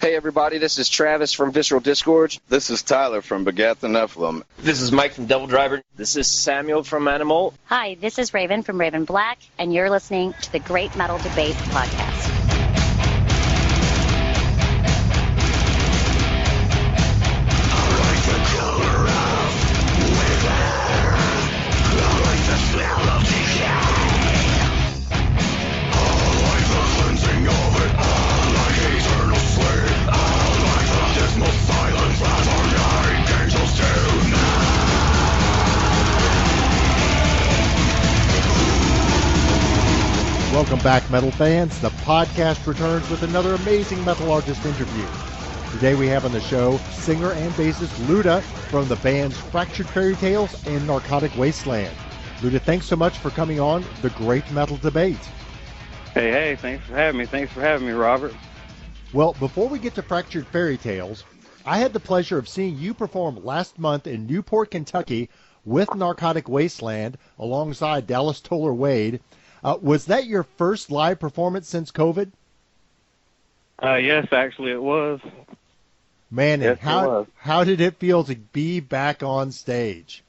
Hey everybody, this is Travis from Visceral Disgorge. This is Tyler from Begat the Nephilim. This is Mike from Devil Driver. This is Samuel from Animal. Hi, this is Raven from Raven Black, and you're listening to the Great Metal Debate Podcast. Welcome back, metal fans. The podcast returns with another amazing metal artist interview. Today we have on the show singer and bassist Luda from the bands Fractured Fairytales and Narcotic Wasteland. Luda, thanks so much for coming on the Great Metal Debate. Hey, thanks for having me. Thanks for having me, Robert. Well, before we get to Fractured Fairytales, I had the pleasure of seeing you perform last month in Newport, Kentucky with Narcotic Wasteland alongside Dallas Toller Wade. Was that your first live performance since COVID? Yes, actually it was. Man, yes, and how did it feel to be back on stage?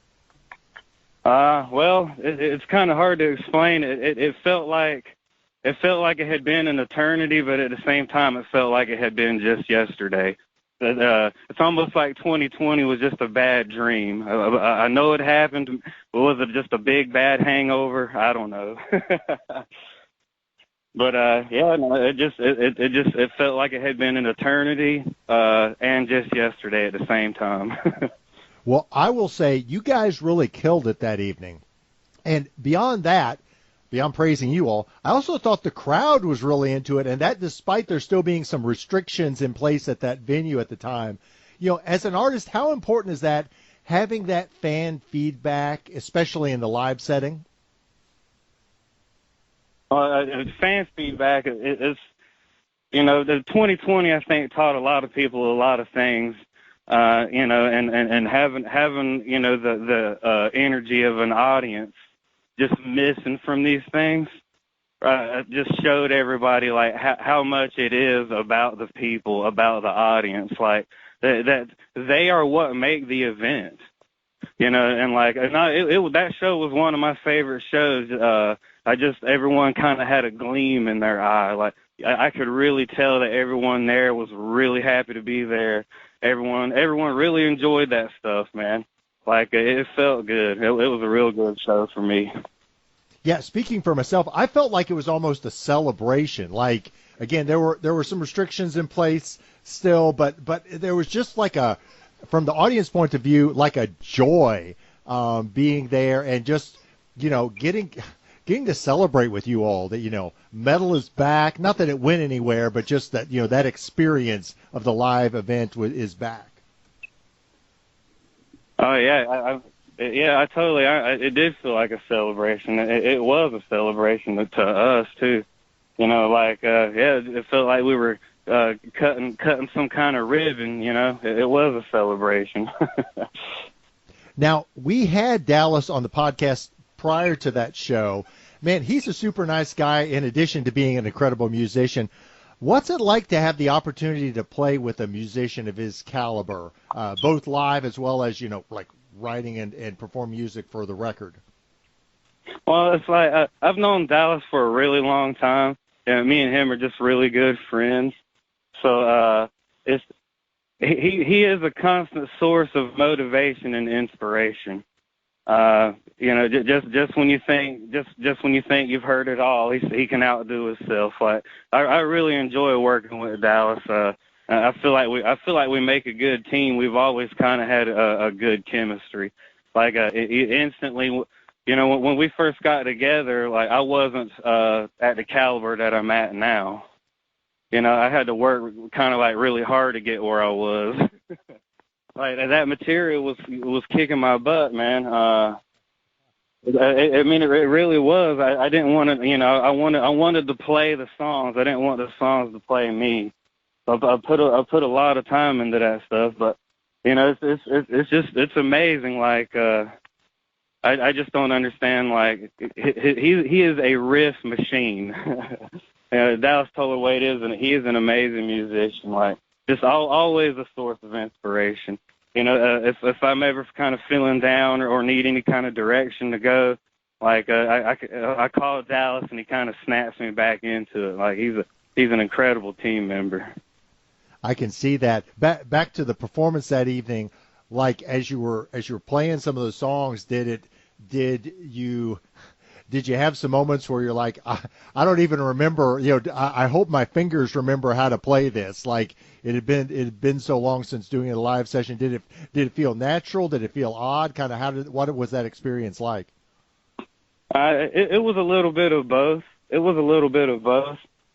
Well, it's kind of hard to explain. It felt like it had been an eternity, but at the same time, it felt like it had been just yesterday. It's almost like 2020 was just a bad dream. I know it happened, but was it just a big bad hangover? I don't know. But yeah, no, it felt like it had been an eternity and just yesterday at the same time. Well, I will say you guys really killed it that evening, and beyond that, beyond praising you all, I also thought the crowd was really into it, and that despite there still being some restrictions in place at that venue at the time. You know, as an artist, how important is that, having that fan feedback, especially in the live setting? Fan feedback is, you know, the 2020 I think taught a lot of people a lot of things, you know, and having you know the energy of an audience just missing from these things just showed everybody like how much it is about the people, about the audience, like that they are what make the event, you know. And like that show was one of my favorite shows. Everyone kind of had a gleam in their eye. Like I could really tell that everyone there was really happy to be there. Everyone really enjoyed that stuff, man. Like, it felt good. It was a real good show for me. Yeah, speaking for myself, I felt like it was almost a celebration. Like, again, there were some restrictions in place still, but there was just like from the audience point of view, like a joy being there and just, you know, getting to celebrate with you all that, you know, metal is back. Not that it went anywhere, but just that, you know, that experience of the live event is back. Oh yeah, I totally. It did feel like a celebration. It was a celebration to us too. You know, like yeah, it felt like we were cutting some kind of ribbon. You know, it was a celebration. Now, we had Dallas on the podcast prior to that show. Man, he's a super nice guy in addition to being an incredible musician. What's it like to have the opportunity to play with a musician of his caliber, both live as well as, you know, like writing and perform music for the record? Well, it's like I've known Dallas for a really long time, and me and him are just really good friends. So he is a constant source of motivation and inspiration. You know, just when you think you've heard it all, he can outdo himself. Like I really enjoy working with Dallas. I feel like we make a good team. We've always kind of had a good chemistry. Like instantly, you know, when we first got together, like I wasn't at the caliber that I'm at now. You know, I had to work kind of like really hard to get where I was. Like that material was kicking my butt, man. I mean, it really was. I didn't want to, you know, I wanted to play the songs. I didn't want the songs to play me. So I put a lot of time into that stuff. But you know, it's amazing. Like I just don't understand. Like he is a riff machine. Dallas Toller Wade he is an amazing musician. Like just always a source of inspiration. You know, if I'm ever kind of feeling down or need any kind of direction to go, like I call Dallas and he kind of snaps me back into it. Like he's an incredible team member. I can see that. Back to the performance that evening, like as you were playing some of those songs, did you have some moments where you're like, I don't even remember, I hope my fingers remember how to play this. Like it had been so long since doing a live session. Did it feel natural? Did it feel odd? Kind of what was that experience like? It was a little bit of both.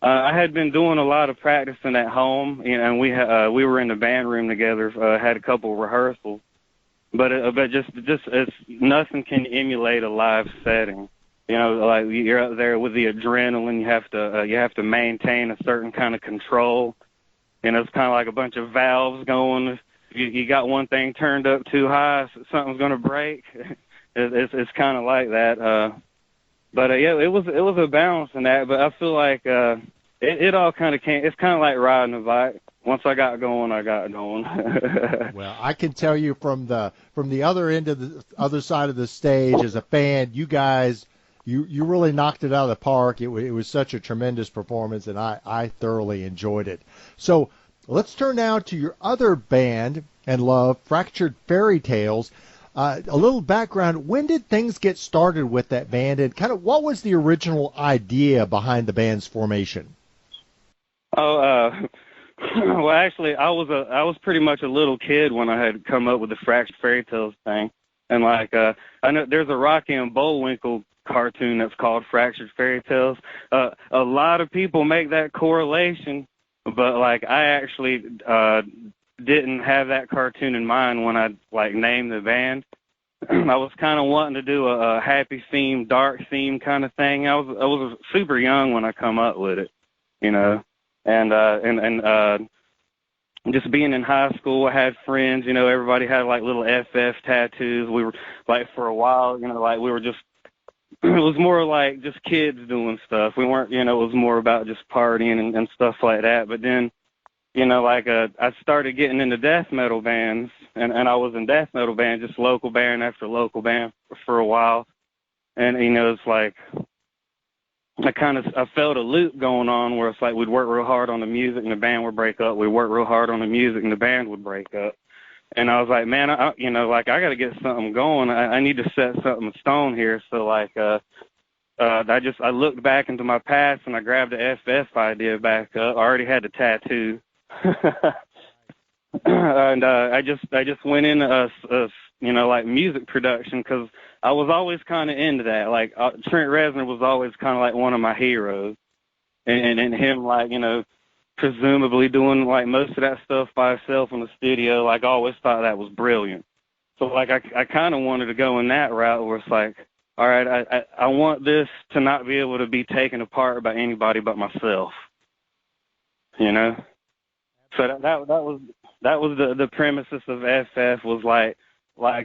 I had been doing a lot of practicing at home, and we were in the band room together, had a couple of rehearsals, but just it's nothing can emulate a live setting. Like you're up there with the adrenaline, you have to maintain a certain kind of control. It's kind of like a bunch of valves going. You got one thing turned up too high, so something's going to break. It's kind of like that. But yeah, it was a balance in that. But I feel like it all kind of came. It's kind of like riding a bike. Once I got going, I got going. Well, I can tell you from the other end of the other side of the stage, as a fan, you guys, you really knocked it out of the park. It was such a tremendous performance, and I thoroughly enjoyed it. So let's turn now to your other band and love, Fractured Fairytales. A little background, when did things get started with that band, and kind of what was the original idea behind the band's formation? Well, actually, I was pretty much a little kid when I had come up with the Fractured Fairytales thing. And like, I know there's a Rocky and Bullwinkle cartoon that's called Fractured Fairytales. A lot of people make that correlation, but like, I actually didn't have that cartoon in mind when I like named the band. I was kind of wanting to do a happy theme, dark theme kind of thing. I was super young when I come up with it, and just being in high school, I had friends. Everybody had like little FF tattoos. We were like for a while, like we were just. It was more like just kids doing stuff. We weren't, it was more about just partying and stuff like that. But then. I started getting into death metal bands, and I was in death metal band, just local band after local band for a while. And, it's like, I felt a loop going on where it's like we'd work real hard on the music and the band would break up. We'd work real hard on the music and the band would break up. And I was like, man, I got to get something going. I need to set something in stone here. So, like, I looked back into my past and I grabbed the FF idea back up. I already had the tattoo. And I just went in like music production because I was always kind of into that. Like Trent Reznor was always kind of like one of my heroes, and him like presumably doing like most of that stuff by himself in the studio. Like I always thought that was brilliant. So like I kind of wanted to go in that route where it's like, all right, I want this to not be able to be taken apart by anybody but myself. So that was the premises of FF, was like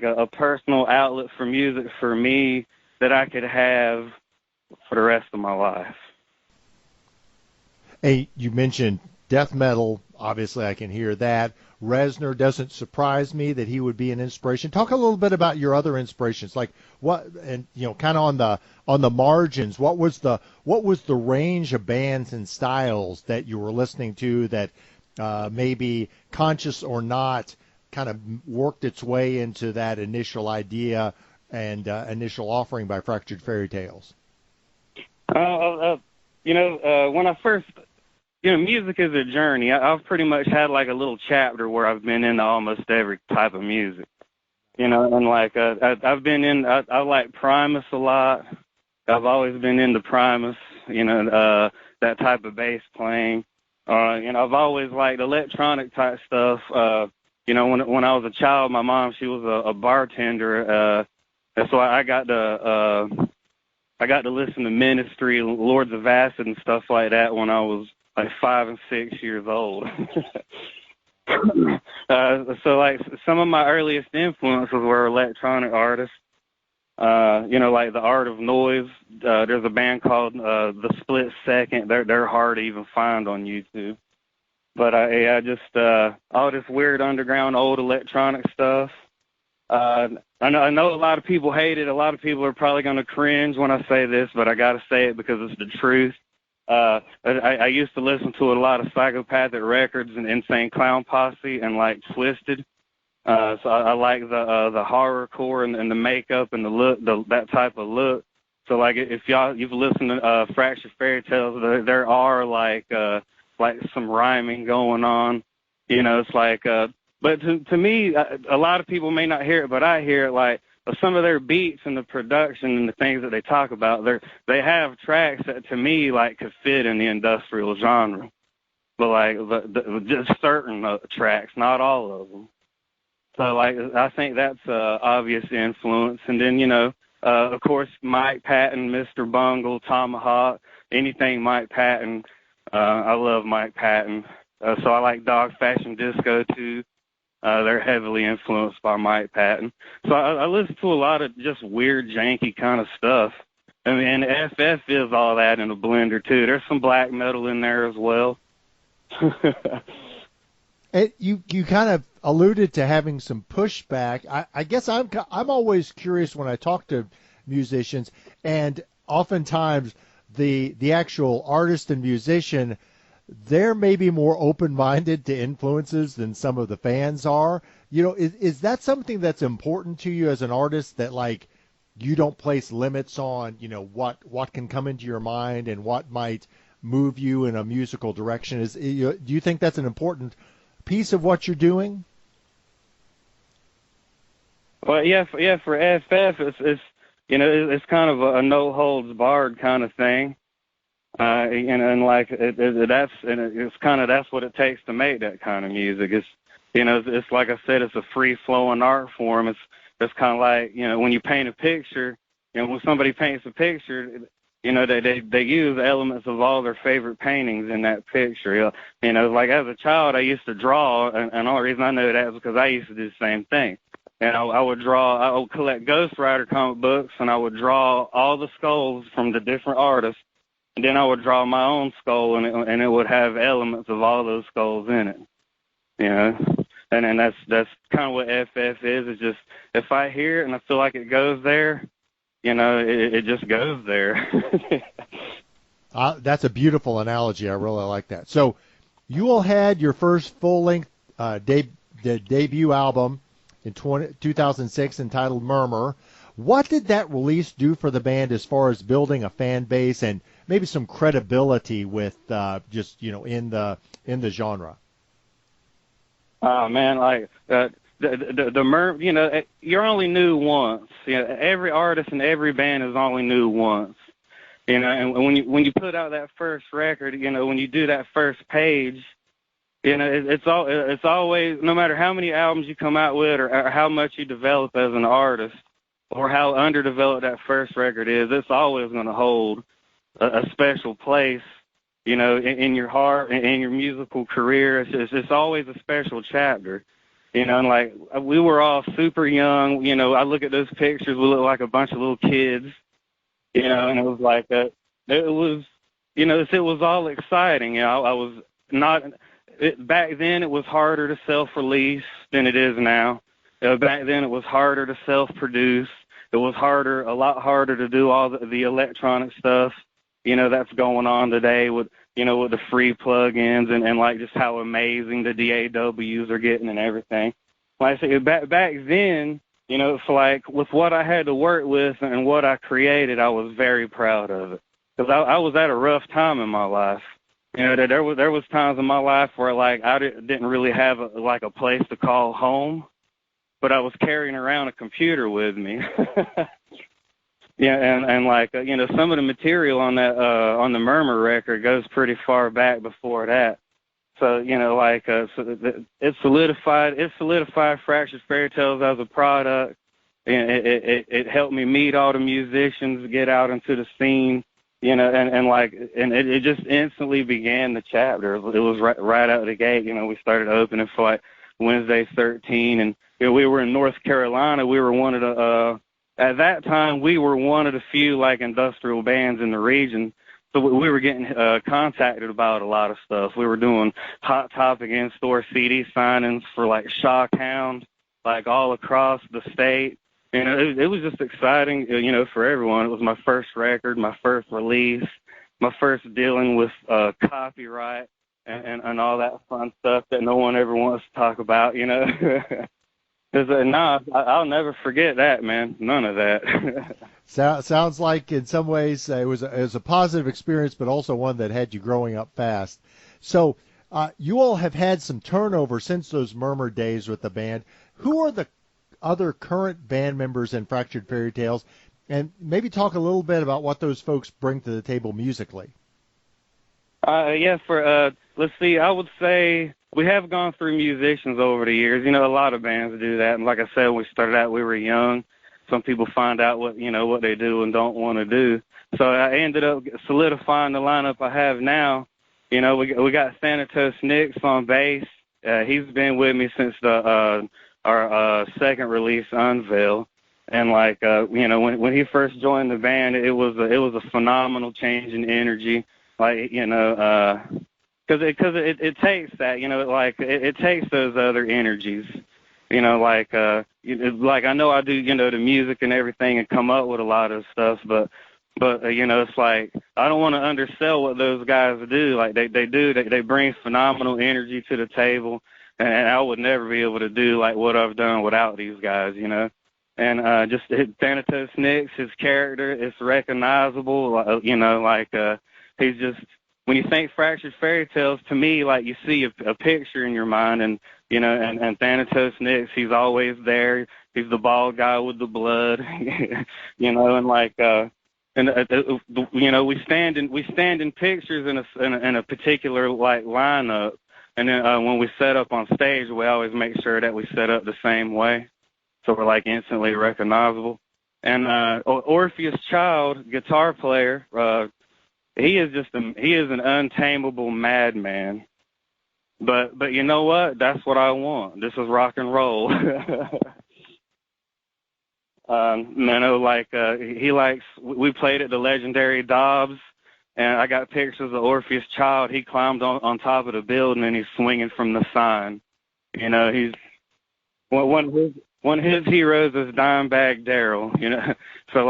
a personal outlet for music for me that I could have for the rest of my life. Hey, you mentioned death metal. Obviously, I can hear that. Reznor doesn't surprise me that he would be an inspiration. Talk a little bit about your other inspirations, like what, and kind of on the margins. What was the range of bands and styles that you were listening to that maybe conscious or not kind of worked its way into that initial idea and initial offering by Fractured Fairytales? When I first, music is a journey. I've pretty much had like a little chapter where I've been into almost every type of music, and like I've been in, I like Primus a lot. I've always been into Primus, that type of bass playing. I've always liked electronic type stuff. When I was a child, my mom, she was a bartender, and so I got to listen to Ministry, Lords of Acid, and stuff like that when I was like 5 and 6 years old. So like some of my earliest influences were electronic artists. Like The Art of Noise. There's a band called The Split Second. They're hard to even find on YouTube. But yeah, just all this weird underground old electronic stuff. I know a lot of people hate it. A lot of people are probably going to cringe when I say this, but I got to say it because it's the truth. I used to listen to a lot of Psychopathic Records and Insane Clown Posse and like Twisted. So I like the horrorcore and the makeup and the look, that type of look. So like if you've listened to Fractured Fairytales, there are like some rhyming going on. You know, it's like but to me, a lot of people may not hear it, but I hear it like some of their beats and the production and the things that they talk about. They have tracks that to me like could fit in the industrial genre, but like just certain tracks, not all of them. So like I think that's obvious influence. And then of course Mike Patton, Mr. Bungle, Tomahawk, anything Mike Patton. I love Mike Patton. So I like Dog Fashion Disco too. They're heavily influenced by Mike Patton. So I listen to a lot of just weird, janky kind of stuff. I mean, and FF is all that in a blender, too. There's some black metal in there as well. You kind of alluded to having some pushback. I guess I'm always curious when I talk to musicians, and oftentimes the actual artist and musician, they're maybe more open-minded to influences than some of the fans are. Is that something that's important to you as an artist, that like you don't place limits on, what can come into your mind and what might move you in a musical direction? Do you think that's an important piece of what you're doing? Well, yeah, for FF, it's kind of a no holds barred kind of thing. And like that's what it takes to make that kind of music. It's like I said, it's a free flowing art form. It's kind of like when you paint a picture. When somebody paints a picture, they use elements of all their favorite paintings in that picture. Like as a child, I used to draw, and the only reason I know that is because I used to do the same thing. And I would collect Ghost Rider comic books, and I would draw all the skulls from the different artists. And then I would draw my own skull, and it would have elements of all those skulls in it, And that's kind of what FF is. It's just if I hear it and I feel like it goes there, it just goes there. That's a beautiful analogy. I really like that. So you all had your first full-length debut album in 2006 entitled Murmur. What did that release do for the band as far as building a fan base and maybe some credibility with in the genre? Oh man, like the Murmur, you're only new once. Every artist and every band is only new once. And when you put out that first record, when you do that first page, it's always, no matter how many albums you come out with or how much you develop as an artist or how underdeveloped that first record is, it's always going to hold a special place, in your heart and in your musical career. It's always a special chapter, and like we were all super young. I look at those pictures, we look like a bunch of little kids, and it was like that. It was all exciting. I was not. Back then, it was harder to self-release than it is now. Back then, it was harder to self-produce. It was a lot harder to do all the electronic stuff, that's going on today with the free plugins and like just how amazing the DAWs are getting and everything. Like I said, back then, it's like with what I had to work with and what I created, I was very proud of it because I was at a rough time in my life. There was times in my life where like I didn't really have a place to call home, but I was carrying around a computer with me. Yeah, and like some of the material on that on the Murmur record goes pretty far back before that. So it solidified Fractured Fairytales as a product, and it helped me meet all the musicians, get out into the scene. And it just instantly began the chapter. It was right out of the gate. We started opening for like Wednesday 13, and we were in North Carolina. We were one of the at that time we were one of the few like industrial bands in the region. So we were getting contacted about a lot of stuff. We were doing Hot Topic in-store CD signings for like Shockhound, like all across the state. And it was just exciting, for everyone. It was my first record, my first release, my first dealing with copyright and all that fun stuff that no one ever wants to talk about, I'll never forget that, man. None of that. Sounds like in some ways it was a positive experience, but also one that had you growing up fast. So you all have had some turnover since those Murmur days with the band. Who are the other current band members in Fractured Fairytales? And maybe talk a little bit about what those folks bring to the table musically. Let's see, I would say we have gone through musicians over the years. A lot of bands do that. And like I said, when we started out, we were young. Some people find out what they do and don't want to do. So I ended up solidifying the lineup I have now. We got Thanatos Nix on bass. He's been with me since our second release, Unveil. And when he first joined the band, it was a phenomenal change in energy. Because it takes that, it takes those other energies, I know I do, the music and everything and come up with a lot of stuff, but it's like, I don't want to undersell what those guys do. Like they bring phenomenal energy to the table, and I would never be able to do like what I've done without these guys, and just Thanatos Nix, his character, it's recognizable, he's just, when you think Fractured Fairytales, to me, like you see a picture in your mind, and and Thanatos Nix, he's always there. He's the bald guy with the blood, and we stand in pictures in a particular like lineup, and then when we set up on stage, we always make sure that we set up the same way, so we're like instantly recognizable. And Orpheus Child, guitar player. He is an untamable madman. But you know what? That's what I want. This is rock and roll. We played at the legendary Dobbs, and I got pictures of Orpheus Child. He climbed on top of the building and he's swinging from the sign. He's one of his heroes is Dimebag Darrell. So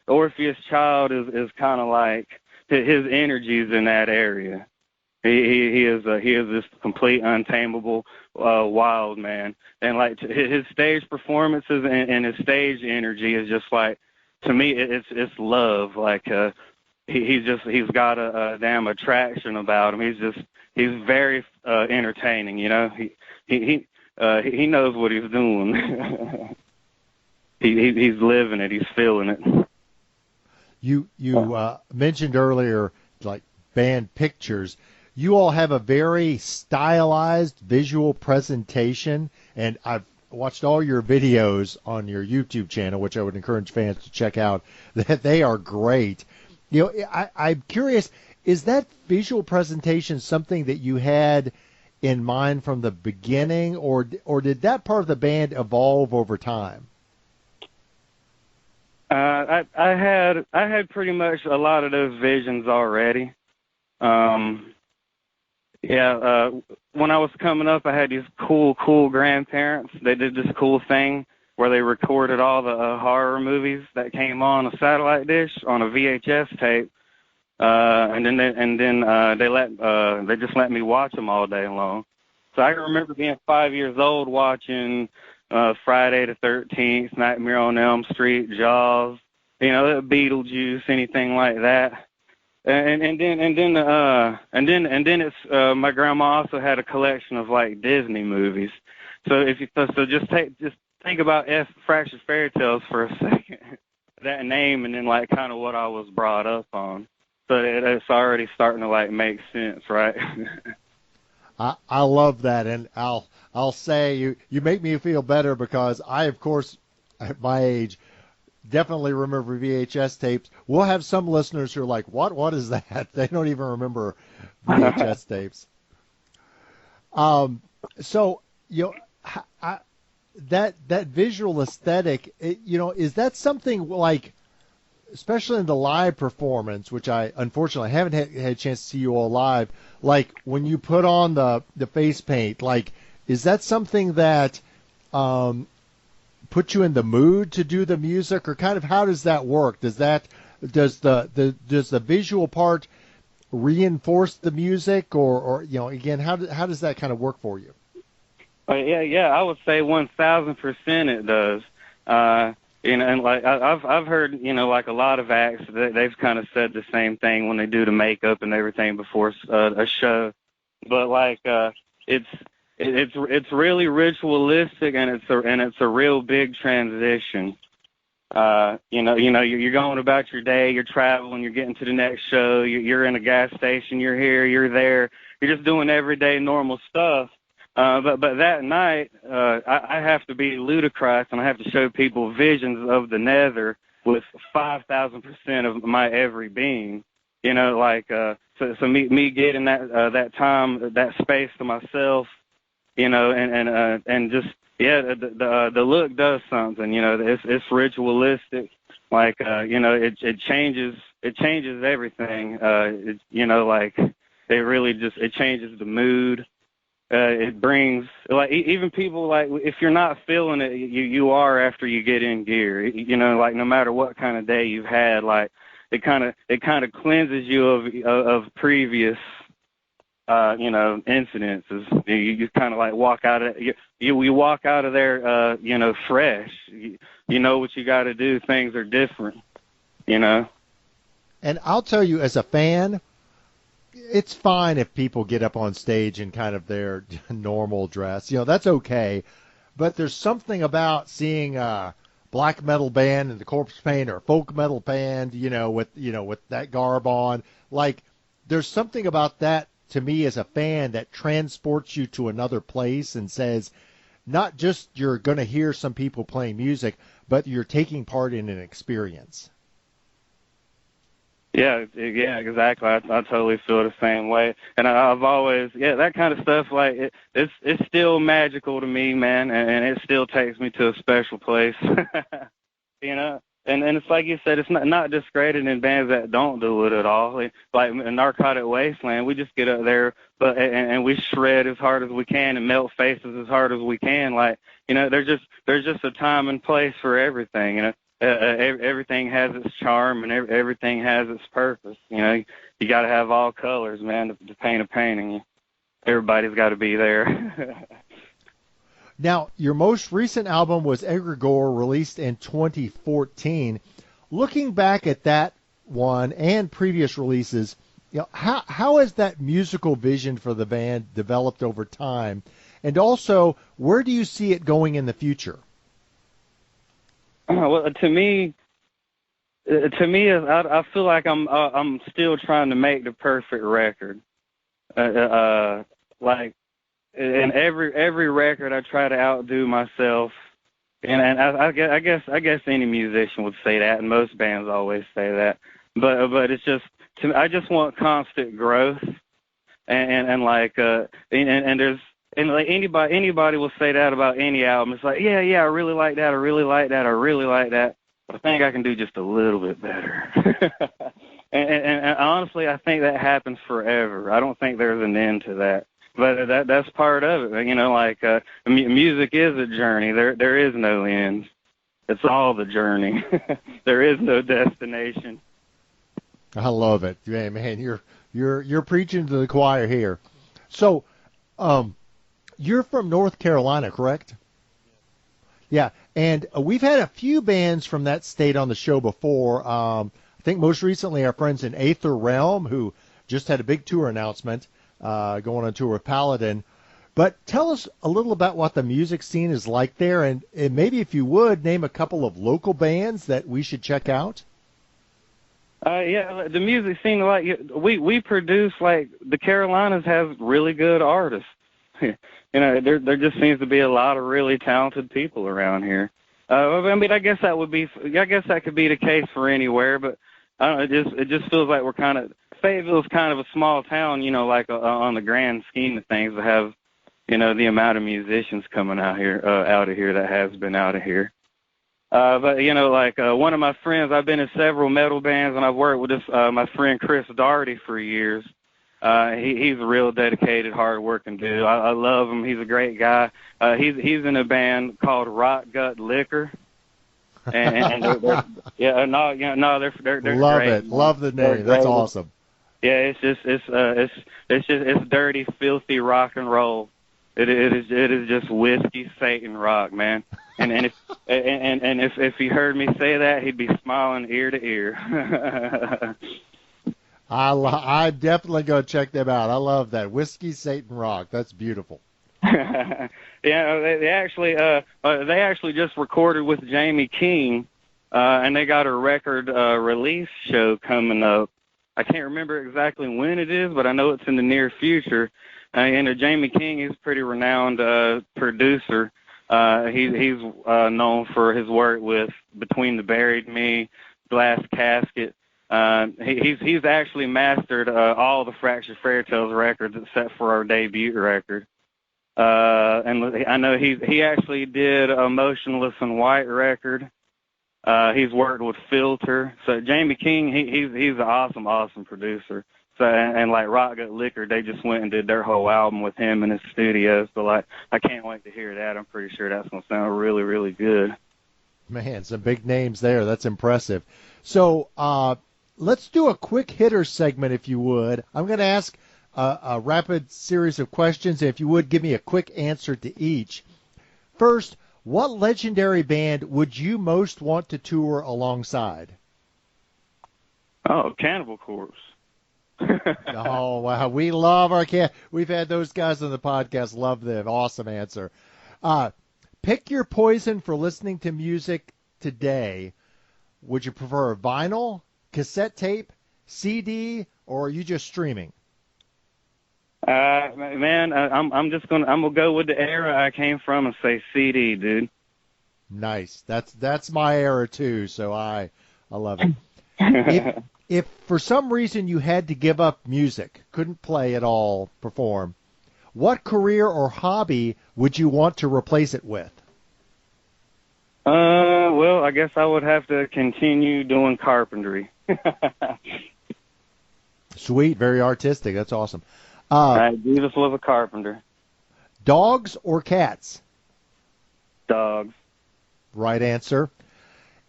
Orpheus Child is kind of like his energies in that area. He is this complete untamable wild man, and like his stage performances and his stage energy is just like, to me it's love. Like he's got a damn attraction about him. He's very entertaining. He knows what he's doing. He's living it. He's feeling it. You mentioned earlier, like band pictures. You all have a very stylized visual presentation, and I've watched all your videos on your YouTube channel, which I would encourage fans to check out. That they are great. I'm curious, is that visual presentation something that you had in mind from the beginning, or did that part of the band evolve over time? I had pretty much a lot of those visions already. When I was coming up, I had these cool grandparents. They did this cool thing where they recorded all the horror movies that came on a satellite dish on a VHS tape, and then they just let me watch them all day long. So I remember being 5 years old watching Friday the 13th, Nightmare on Elm Street, Jaws, Beetlejuice, anything like that. And then it's my grandma also had a collection of like Disney movies. So just think about Fractured Fairytales for a second, that name, and then like kind of what I was brought up on. So it's already starting to like make sense, right? I love that, and I'll say you make me feel better, because I, of course, at my age, definitely remember VHS tapes. We'll have some listeners who are like, what is that? They don't even remember VHS tapes. So, that visual aesthetic, is that something like especially in the live performance, which I unfortunately haven't had a chance to see you all live, like when you put on the face paint, like is that something that put you in the mood to do the music, or kind of how does that work? Does the visual part reinforce the music, or again, how does that kind of work for you? Yeah, I would say 1,000% it does. And like I've heard, like a lot of acts, they've kind of said the same thing when they do the makeup and everything before a show. But like it's really ritualistic, and it's a real big transition. You're going about your day, you're traveling, you're getting to the next show, you're in a gas station, you're here, you're there, you're just doing everyday normal stuff. But that night, I have to be Lutachrist, and I have to show people visions of the Nether with 5,000% of my every being. So me getting that time, that space to myself, and just the look does something. It's ritualistic. It changes everything. It changes the mood. It brings, like, even people, like, if you're not feeling it, you are after you get in gear. Like, no matter what kind of day you've had, like, it kind of cleanses you of previous incidences. You just kind of like walk out of you walk out of there fresh. You know what you got to do. Things are different. And I'll tell you, as a fan, it's fine if people get up on stage in kind of their normal dress. That's okay. But there's something about seeing a black metal band in the corpse paint, or a folk metal band, with that garb on. Like, there's something about that to me as a fan that transports you to another place and says, not just you're going to hear some people playing music, but you're taking part in an experience. Yeah, exactly. I totally feel the same way, and I've always, that kind of stuff. Like it's still magical to me, man, and it still takes me to a special place, And it's like you said, it's not discredited in bands that don't do it at all. Like in Narcotic Wasteland, we just get up there, and we shred as hard as we can and melt faces as hard as we can. Like there's just a time and place for everything. Everything has its charm, and everything has its purpose. You got to have all colors, man, to paint a painting. Everybody's got to be there. Now, your most recent album was Egregore, released in 2014. Looking back at that one and previous releases, how has that musical vision for the band developed over time? And also, where do you see it going in the future? Well, to me, I feel like I'm still trying to make the perfect record. Like in every record, I try to outdo myself, and I guess any musician would say that, and most bands always say that. But it's just, I just want constant growth, and like there's. And like anybody will say that about any album. It's like, yeah, I really like that. I really like that. I really like that. But I think I can do just a little bit better. and honestly, I think that happens forever. I don't think there's an end to that. But that's part of it. Music is a journey. There is no end. It's all the journey. There is no destination. I love it. Yeah, man, you're preaching to the choir here. So, you're from North Carolina, correct? Yeah, and we've had a few bands from that state on the show before. I think most recently our friends in Aether Realm, who just had a big tour announcement, going on tour with Paladin. But tell us a little about what the music scene is like there, and maybe if you would, name a couple of local bands that we should check out. The music scene, like we produce, like the Carolinas has really good artists. There just seems to be a lot of really talented people around here. I guess that could be the case for anywhere, but I don't know, it just feels like we're kind of, Fayetteville's kind of a small town, like on the grand scheme of things, to have, the amount of musicians coming out of here that has been out of here. But, you know, like one of my friends, I've been in several metal bands, and I've worked with this my friend Chris Daugherty for years. He's a real dedicated, hard-working dude. I love him. He's a great guy. He's in a band called Rock Gut Liquor. And they're Love great. it. Love the name. That's awesome. Yeah, it's dirty, filthy rock and roll. It is just whiskey Satan rock, man. And if he heard me say that, he'd be smiling ear to ear. I'm definitely going to check them out. I love that whiskey Satan rock. That's beautiful. Yeah, they actually just recorded with Jamie King, and they got a record release show coming up. I can't remember exactly when it is, but I know it's in the near future. And Jamie King is a pretty renowned producer. He's known for his work with Between the Buried Me, Glass Casket. He's actually mastered all the Fractured Fairytales records except for our debut record. And I know he actually did a Motionless in White record. He's worked with Filter. So Jamie King, he's an awesome producer. So and like Rock Gut Liquor, they just went and did their whole album with him in his studio. So like I can't wait to hear that. I'm pretty sure that's gonna sound really, really good. Man, some big names there. That's impressive. So let's do a quick hitter segment, if you would. I'm going to ask a rapid series of questions, and if you would, give me a quick answer to each. First, what legendary band would you most want to tour alongside? Oh, Cannibal Corpse. Oh, wow. We love our We've had those guys on the podcast. Love them. Awesome answer. Pick your poison for listening to music today. Would you prefer vinyl, cassette tape, CD, or are you just streaming? Man, I'm gonna go with the era I came from and say CD, dude. Nice. That's my era too, so I love it. If for some reason you had to give up music, couldn't play at all, perform, what career or hobby would you want to replace it with? Well, I guess I would have to continue doing carpentry. Sweet, very artistic. That's awesome. I just love a carpenter. Dogs or cats? Dogs. Right answer.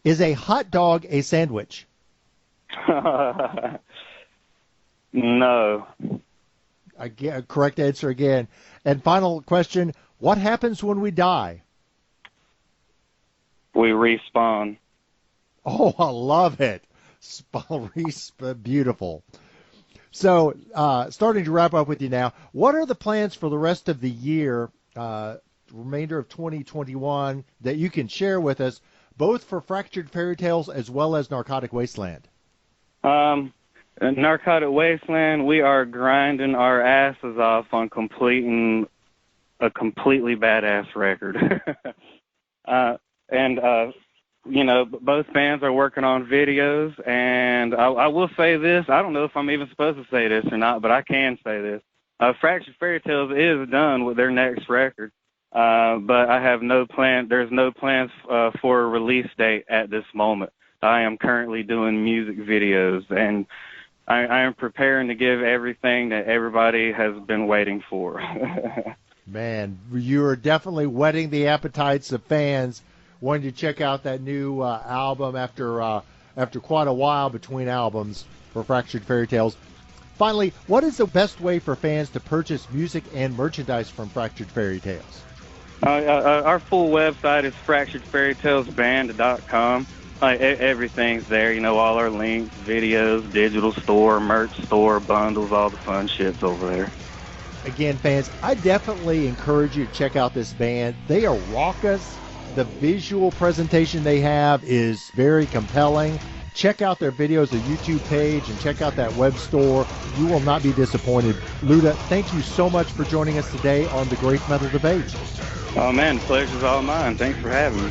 Is a hot dog a sandwich? No. Correct answer again. And final question, what happens when we die? We respawn. Oh, I love it. Beautiful. So, starting to wrap up with you now, what are the plans for the rest of the year, remainder of 2021, that you can share with us, both for Fractured Fairytales as well as Narcotic Wasteland? Narcotic Wasteland, we are grinding our asses off on completing a completely badass record. You know, both bands are working on videos, and I will say this. I don't know if I'm even supposed to say this or not, but I can say this. Fractured Fairytales is done with their next record, but I have no plan. There's no plans for a release date at this moment. I am currently doing music videos, and I am preparing to give everything that everybody has been waiting for. Man, you are definitely whetting the appetites of fans wanting to check out that new album after quite a while between albums for Fractured Fairytales. Finally, what is the best way for fans to purchase music and merchandise from Fractured Fairytales? Our full website is fracturedfairytalesband.com. Everything's there, you know, all our links, videos, digital store, merch store, bundles, all the fun shit's over there. Again, fans, I definitely encourage you to check out this band. They are raucous. The visual presentation they have is very compelling. Check out their videos, their YouTube page, and check out that web store. You will not be disappointed. Luda, thank you so much for joining us today on The Great Metal Debate. Oh, man, the pleasure's all mine. Thanks for having me.